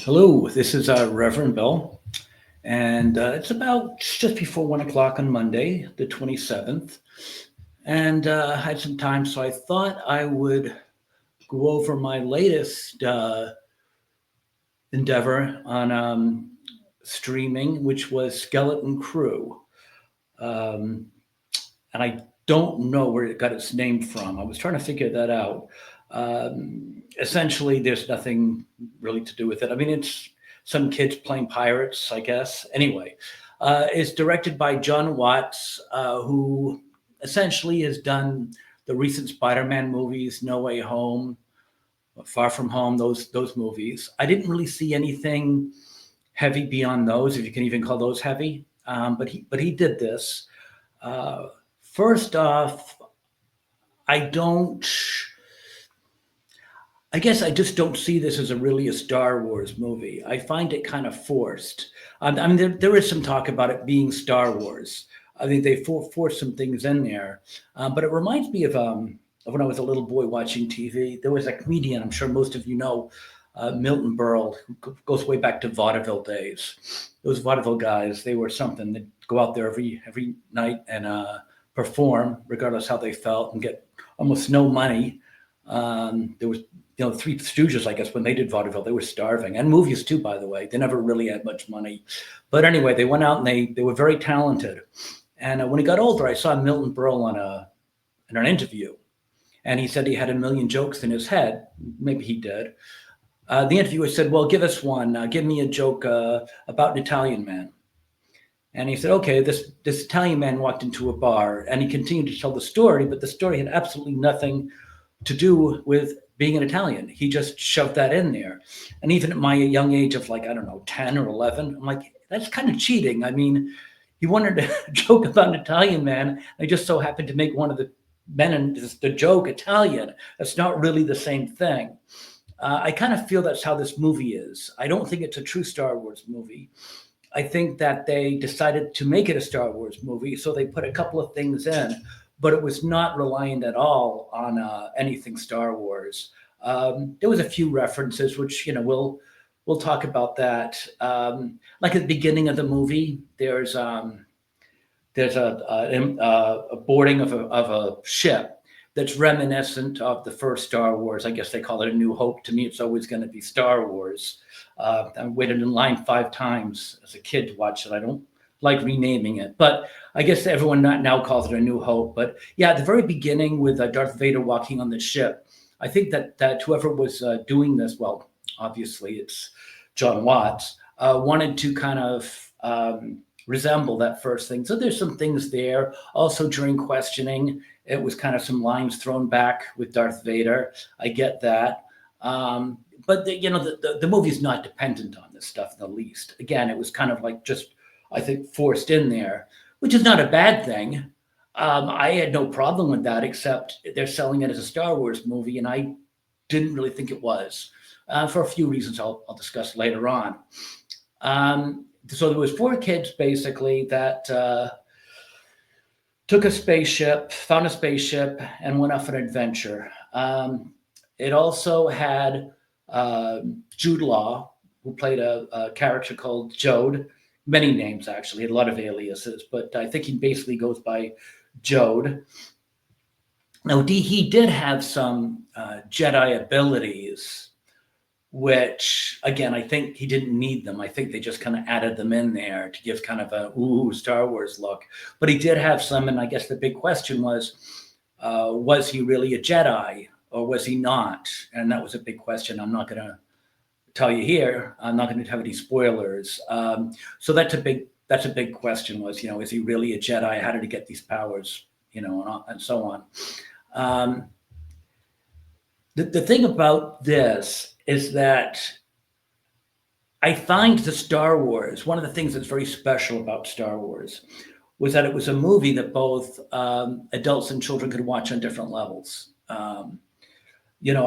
Hello, this is Reverend Bill, and it's about just before 1 o'clock on Monday, the 27th. And I had some time, so I thought I would go over my latest endeavor on streaming, which was Skeleton Crew. Um, and I don't know where it got its name from. I was trying to figure that out. Essentially, there's nothing really to do with it. I mean, it's some kids playing pirates, I guess. Anyway, it's directed by John Watts, who essentially has done the recent Spider-Man movies, No Way Home, Far From Home, those movies. I didn't really see anything heavy beyond those, if you can even call those heavy. But he did this. Uh, First off, I don't. I guess I just don't see this as a Star Wars movie. I find it kind of forced. I mean, there is some talk about it being Star Wars. I think they forced some things in there, but it reminds me of when I was a little boy watching TV. There was a comedian, I'm sure most of you know, Milton Berle, who goes way back to vaudeville days. Those vaudeville guys, they were something. They'd go out there every night and perform, regardless how they felt, and get almost no money. There was Three Stooges, I guess, when they did vaudeville, they were starving, and movies too, by the way. They never really had much money, but anyway, they went out and they were very talented. And when he got older, I saw Milton Berle in an interview, and he said he had a million jokes in his head. Maybe he did. The interviewer said, "Well, give us one. Give me a joke about an Italian man." And he said, "Okay, this Italian man walked into a bar," and he continued to tell the story, but the story had absolutely nothing to do with being an Italian. He just shoved that in there. And even at my young age of, like, I don't know, 10 or 11, I'm like, that's kind of cheating. I mean, he wanted to joke about an Italian man. I just so happened to make one of the men in the joke Italian. That's not really the same thing. I kind of feel that's how this movie is. I don't think it's a true Star Wars movie. I think that they decided to make it a Star Wars movie, so they put a couple of things in, but it was not reliant at all on anything Star Wars. There was a few references, which we'll talk about that. Like at the beginning of the movie, there's a boarding of a ship that's reminiscent of the first Star Wars. I guess they call it A New Hope. To me, it's always going to be Star Wars. I waited in line 5 times as a kid to watch it. I don't like renaming it, but I guess everyone now calls it A New Hope. But yeah, at the very beginning with Darth Vader walking on the ship, I think that whoever was doing this, well, obviously it's John Watts, wanted to kind of resemble that first thing. So there's some things there. Also during questioning, it was kind of some lines thrown back with Darth Vader. I get that. But the movie's not dependent on this stuff in the least. Again, it was kind of like just, I think, forced in there, which is not a bad thing. I had no problem with that, except they're selling it as a Star Wars movie, and I didn't really think it was, for a few reasons I'll discuss later on. So there was 4 kids basically that took a spaceship, found a spaceship, and went off an adventure. It also had Jude Law, who played a character called Jode. Many names, actually, had a lot of aliases, but I think he basically goes by Jode. Now, he did have some Jedi abilities, which, again, I think he didn't need them. I think they just kind of added them in there to give kind of a Star Wars look. But he did have some, and I guess the big question was he really a Jedi or was he not? And that was a big question. I'm not going to tell you here. I'm not going to have any spoilers. So that's a big question. Was is he really a Jedi? How did he get these powers? And so on. The thing about this is that I find the Star Wars, one of the things that's very special about Star Wars was that it was a movie that both adults and children could watch on different levels.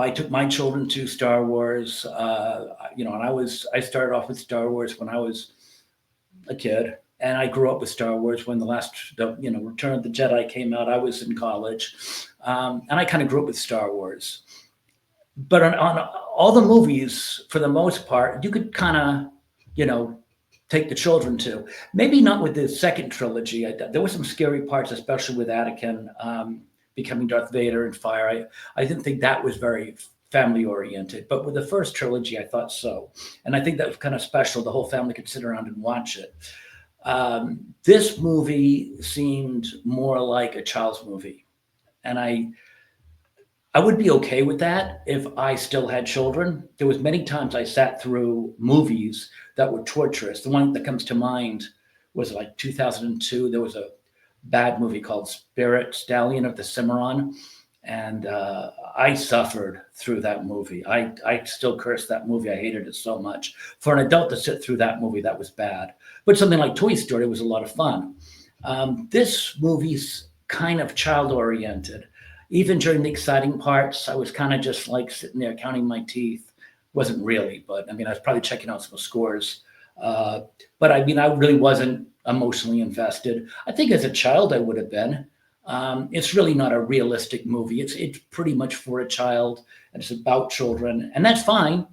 I took my children to Star Wars, and I started off with Star Wars when I was a kid, and I grew up with Star Wars when Return of the Jedi came out. I was in college, and I kind of grew up with Star Wars. But on all the movies, for the most part, you could kind of, you know, take the children to. Maybe not with the second trilogy. There were some scary parts, especially with Anakin becoming Darth Vader and fire. I didn't think that was very family oriented, but with the first trilogy, I thought so. And I think that was kind of special. The whole family could sit around and watch it. This movie seemed more like a child's movie. And I would be okay with that if I still had children. There was many times I sat through movies that were torturous. The one that comes to mind was like 2002. There was a bad movie called Spirit Stallion of the Cimarron, and I suffered through that movie. I still curse that movie. I hated it so much. For an adult to sit through that movie, that was bad. But something like Toy Story was a lot of fun. This movie's kind of child oriented. Even during the exciting parts, I was kind of just like sitting there counting my teeth. Wasn't really, but I mean, I was probably checking out some scores. But I mean, I really wasn't emotionally invested. I think as a child, I would have been. It's really not a realistic movie. It's pretty much for a child, and it's about children, and that's fine.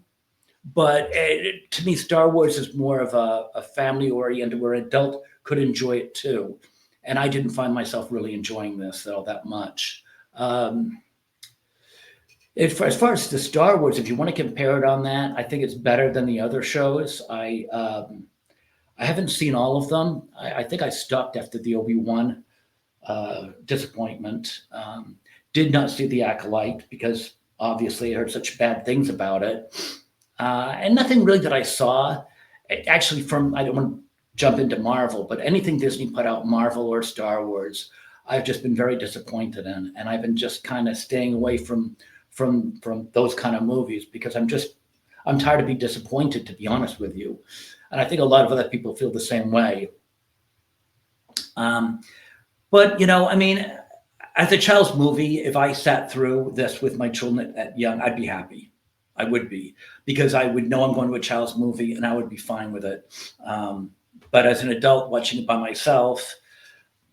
But to me, Star Wars is more of a family oriented, where an adult could enjoy it too. And I didn't find myself really enjoying this all that much. Um, as far as the Star Wars, if you want to compare it on that, I think it's better than the other shows. I haven't seen all of them. I think I stopped after the Obi-Wan disappointment. Did not see the Acolyte because obviously I heard such bad things about it. And nothing really that I saw, actually, I don't want to jump into Marvel, but anything Disney put out, Marvel or Star Wars, I've just been very disappointed in, and I've been just kind of staying away from those kind of movies because I'm tired of being disappointed, to be honest with you. And I think a lot of other people feel the same way. Um, but you know, I mean, as a child's movie, if I sat through this with my children at young, I'd be happy. I would be, because I would know I'm going to a child's movie and I would be fine with it. But as an adult watching it by myself,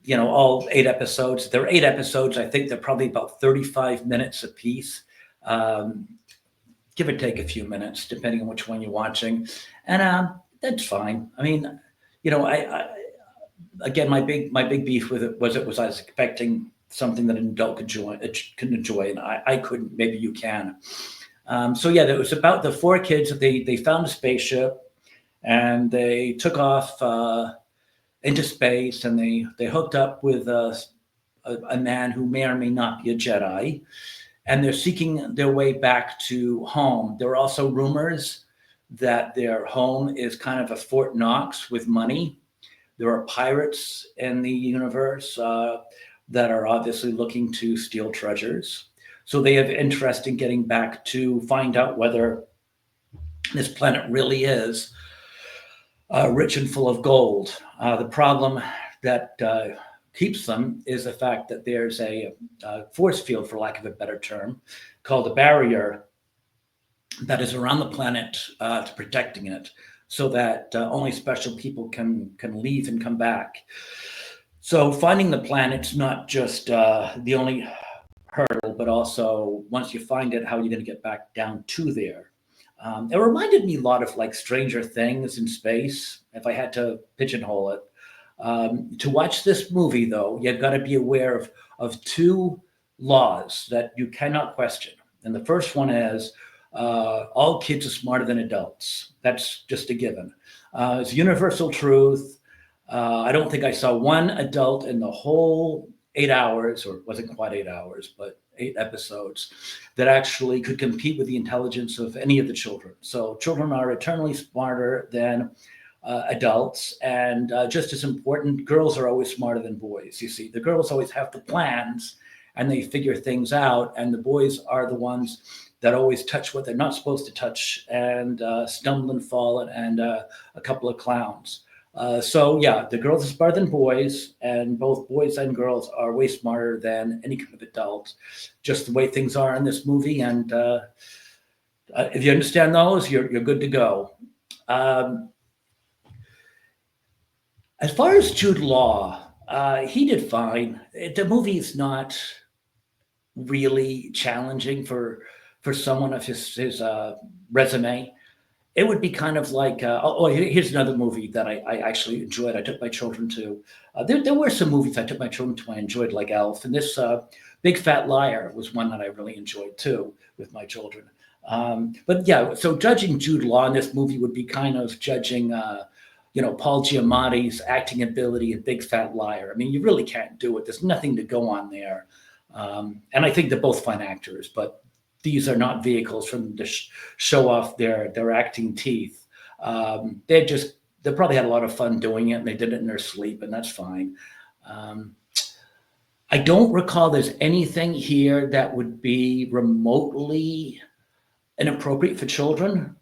you know, all 8 episodes, there are 8 episodes. I think they're probably about 35 minutes a piece, give or take a few minutes, depending on which one you're watching. And that's fine. I mean, you know, I again, my big beef with it was I was expecting something that an adult could enjoy, and I couldn't. Maybe you can. So yeah, it was about the four kids. They found a spaceship and they took off into space, and they hooked up with a man who may or may not be a Jedi, and they're seeking their way back to home. There are also rumors that their home is kind of a Fort Knox with money. There are pirates in the universe that are obviously looking to steal treasures. So they have interest in getting back to find out whether this planet really is rich and full of gold. The problem that keeps them is the fact that there's a force field, for lack of a better term, called a barrier that is around the planet to protecting it, so that only special people can leave and come back. So finding the planet's not just the only hurdle, but also once you find it, how are you going to get back down to there? It reminded me a lot of like Stranger Things in space, if I had to pigeonhole it. To watch this movie, though, you've got to be aware of two laws that you cannot question. And the first one is all kids are smarter than adults. That's just a given. It's universal truth. I don't think I saw one adult in the whole 8 hours, or it wasn't quite 8 hours, but 8 episodes, that actually could compete with the intelligence of any of the children. So children are eternally smarter than adults, and just as important, girls are always smarter than boys. You see, the girls always have the plans and they figure things out, and the boys are the ones that always touch what they're not supposed to touch and stumble and fall and a couple of clowns. So yeah, the girls are smarter than boys, and both boys and girls are way smarter than any kind of adult. Just the way things are in this movie, and if you understand those, you're good to go. As far as Jude Law, he did fine. The movie is not really challenging for for someone of his resume. It would be kind of like, here's another movie that I actually enjoyed. I took my children to. There were some movies I took my children to I enjoyed, like Elf, and this Big Fat Liar was one that I really enjoyed too with my children. But yeah, so judging Jude Law in this movie would be kind of judging, Paul Giamatti's acting ability in Big Fat Liar. I mean, you really can't do it. There's nothing to go on there. And I think they're both fine actors, but these are not vehicles for them to show off their acting teeth. They probably had a lot of fun doing it, and they did it in their sleep, and that's fine. I don't recall there's anything here that would be remotely inappropriate for children.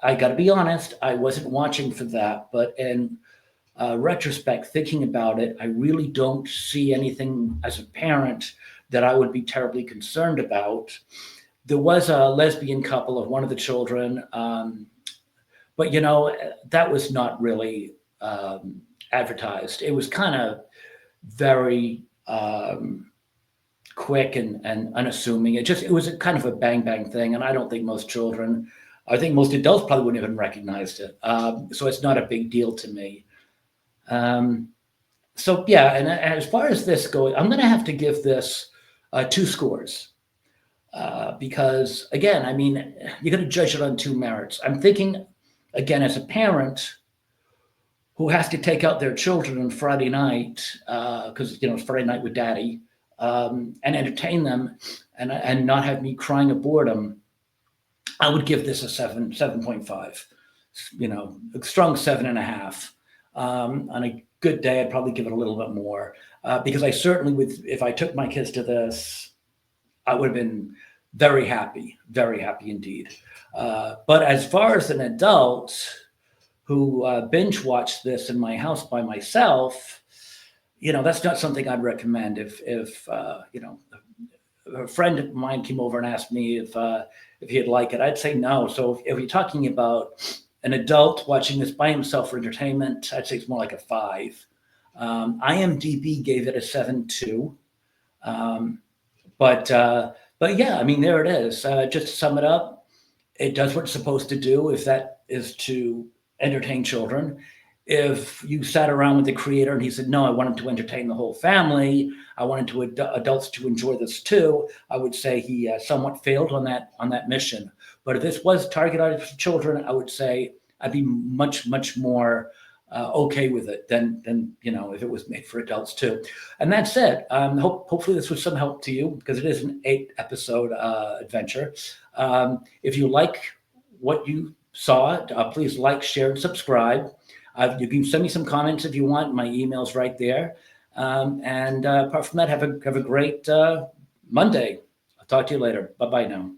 I got to be honest, I wasn't watching for that, but in retrospect, thinking about it, I really don't see anything as a parent that I would be terribly concerned about. There was a lesbian couple of one of the children, but that was not really advertised. It was kind of very quick and unassuming. It was a kind of a bang bang thing, and I don't think I think most adults probably wouldn't even recognized it. So it's not a big deal to me. So yeah, and as far as this goes, I'm going to have to give this 2 scores. Because again, I mean, you're going to judge it on 2 merits. I'm thinking, again, as a parent who has to take out their children on Friday night, because it's Friday night with daddy, and entertain them, and not have me crying of boredom, I would give this a 7.5. A strong 7.5. On a good day, I'd probably give it a little bit more, because I certainly if I took my kids to this, I would have been very happy indeed. But as far as an adult who binge watched this in my house by myself, that's not something I'd recommend. If a friend of mine came over and asked me if he'd like it, I'd say no. So if you're talking about an adult watching this by himself for entertainment, I'd say it's more like a 5. IMDb gave it a 7.2. But yeah, I mean, there it is. Just to sum it up, it does what it's supposed to do, if that is to entertain children. If you sat around with the creator and he said, no, I wanted to entertain the whole family, I wanted adults to enjoy this too, I would say he somewhat failed on that mission. But if this was targeted for children, I would say I'd be much, much more okay with it than if it was made for adults too. And that said, hopefully this was some help to you, because it is an 8-episode adventure. If you like what you saw, please like, share, and subscribe. You can send me some comments if you want. My email's right there. And apart from that, have a great Monday. I'll talk to you later. Bye-bye now.